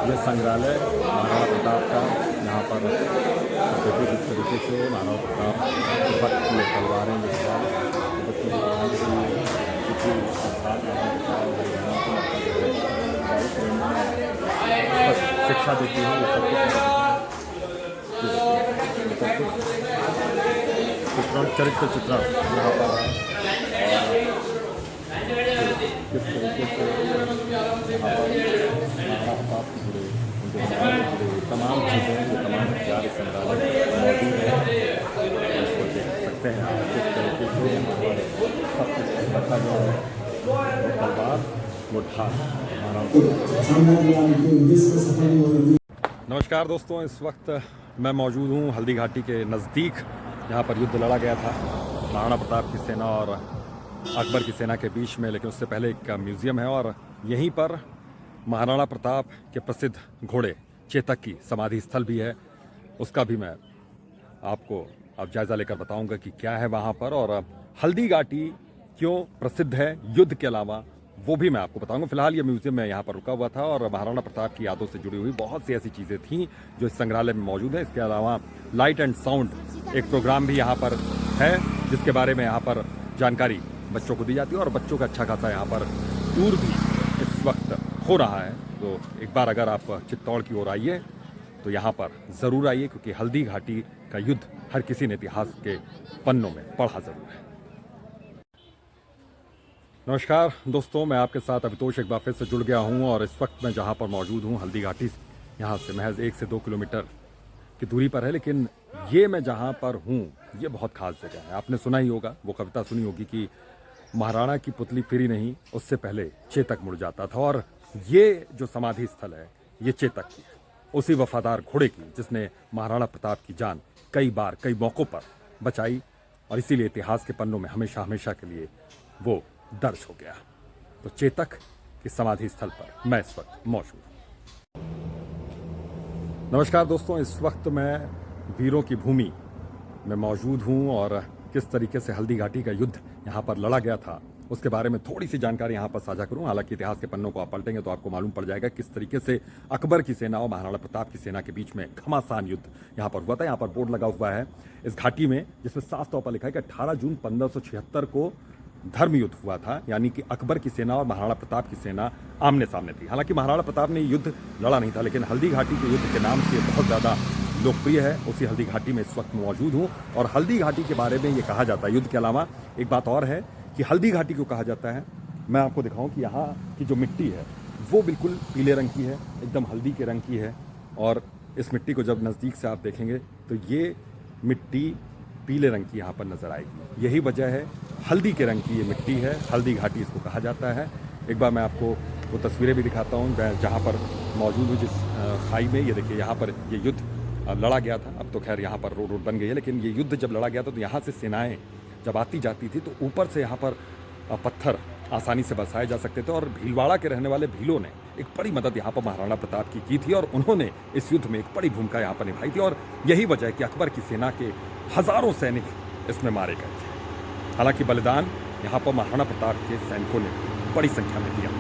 ये संग्रहालय महाराणा प्रताप का। यहाँ पर देखिए किस तरीके से महाराणा प्रताप के वक्त में तलवारें शिक्षा देती है। ये सब कुछ चित्रण, चरित्र चित्रण यहाँ पर है। किस तरीके से महाराणा प्रताप से जुड़े, उनके समाज से जुड़े तमाम चीज़ें, ये तमाम हथियार इस संग्रहालय में मौजूद है। इसको देख सकते हैं आप किस तरीके से यहाँ पर सब कुछ रखा गया है। तलवार, वो ढाल। नमस्कार दोस्तों, इस वक्त मैं मौजूद हूँ हल्दी घाटी के नज़दीक। यहाँ पर युद्ध लड़ा गया था महाराणा प्रताप की सेना और अकबर की सेना के बीच में, लेकिन उससे पहले एक म्यूज़ियम है और यहीं पर महाराणा प्रताप के प्रसिद्ध घोड़े चेतक की समाधि स्थल भी है। उसका भी मैं आपको अब जायज़ा लेकर बताऊंगा कि क्या है वहाँ पर और हल्दी घाटी क्यों प्रसिद्ध है युद्ध के अलावा, वो भी मैं आपको बताऊंगा। फिलहाल ये म्यूज़ियम में यहाँ पर रुका हुआ था और महाराणा प्रताप की यादों से जुड़ी हुई बहुत सी ऐसी चीज़ें थीं जो इस संग्रहालय में मौजूद है। इसके अलावा लाइट एंड साउंड एक प्रोग्राम भी यहाँ पर है जिसके बारे में यहाँ पर जानकारी बच्चों को दी जाती है और बच्चों का अच्छा खासा यहाँ पर टूर भी इस वक्त हो रहा है। तो एक बार अगर आप चित्तौड़ की ओर आइए तो यहाँ पर ज़रूर आइए, क्योंकि हल्दी घाटी का युद्ध हर किसी ने इतिहास के पन्नों में पढ़ा ज़रूर है। नमस्कार दोस्तों, मैं आपके साथ अभितोष एक बार फिर से जुड़ गया हूँ और इस वक्त मैं जहाँ पर मौजूद हूँ हल्दी घाटी यहाँ से महज 1 से 2 किलोमीटर की दूरी पर है। लेकिन ये मैं जहाँ पर हूँ ये बहुत खास जगह है। आपने सुना ही होगा, वो कविता सुनी होगी कि महाराणा की पुतली फिरी नहीं, उससे पहले चेतक मुड़ जाता था। और ये जो समाधि स्थल है ये चेतक की है, उसी वफादार घोड़े की जिसने महाराणा प्रताप की जान कई बार कई मौक़ों पर बचाई और इसीलिए इतिहास के पन्नों में हमेशा हमेशा के लिए वो दर्ज हो गया। तो चेतक की समाधि स्थल पर मैं इस वक्त मौजूद हूँ। नमस्कार दोस्तों, इस वक्त मैं वीरों की भूमि में मौजूद हूँ और किस तरीके से हल्दी घाटी का युद्ध यहाँ पर लड़ा गया था उसके बारे में थोड़ी सी जानकारी यहाँ पर साझा करूँ। हालांकि इतिहास के पन्नों को आप पलटेंगे तो आपको मालूम पड़ जाएगा किस तरीके से अकबर की सेना और महाराणा प्रताप की सेना के बीच में घमासान युद्ध यहाँ पर हुआ था। यहाँ पर बोर्ड लगा हुआ है इस घाटी में जिसमें साफ तौर पर लिखा है कि 18 जून 1576 को धर्म युद्ध हुआ था, यानी कि अकबर की सेना और महाराणा प्रताप की सेना आमने सामने थी। हालांकि महाराणा प्रताप ने युद्ध लड़ा नहीं था, लेकिन हल्दी घाटी के युद्ध के नाम से बहुत ज़्यादा लोकप्रिय है। उसी हल्दी घाटी में इस वक्त मौजूद हूँ और हल्दी घाटी के बारे में ये कहा जाता है, युद्ध के अलावा एक बात और है कि हल्दी घाटी क्यों कहा जाता है। मैं आपको दिखाऊँ कि यहाँ की जो मिट्टी है वो बिल्कुल पीले रंग की है, एकदम हल्दी के रंग की है। और इस मिट्टी को जब नज़दीक से आप देखेंगे तो ये मिट्टी पीले रंग की यहाँ पर नज़र आएगी। यही वजह है, हल्दी के रंग की ये मिट्टी है, हल्दी घाटी इसको कहा जाता है। एक बार मैं आपको वो तस्वीरें भी दिखाता हूँ मैं जहाँ पर मौजूद हूँ, जिस खाई में। ये देखिए यहाँ पर ये युद्ध लड़ा गया था। अब तो खैर यहाँ पर रोड बन गई है, लेकिन ये युद्ध जब लड़ा गया था तो यहाँ से सेनाएँ जब आती जाती थी तो ऊपर से यहाँ पर पत्थर आसानी से बरसाए जा सकते थे और भीलवाड़ा के रहने वाले भीलों ने एक बड़ी मदद यहाँ पर महाराणा प्रताप की थी और उन्होंने इस युद्ध में एक बड़ी भूमिका यहाँ पर निभाई थी। और यही वजह है कि अकबर की सेना के हज़ारों सैनिक इसमें मारे गए थे। हालांकि बलिदान यहाँ पर महाराणा प्रताप के सैनिकों ने बड़ी संख्या में दिया।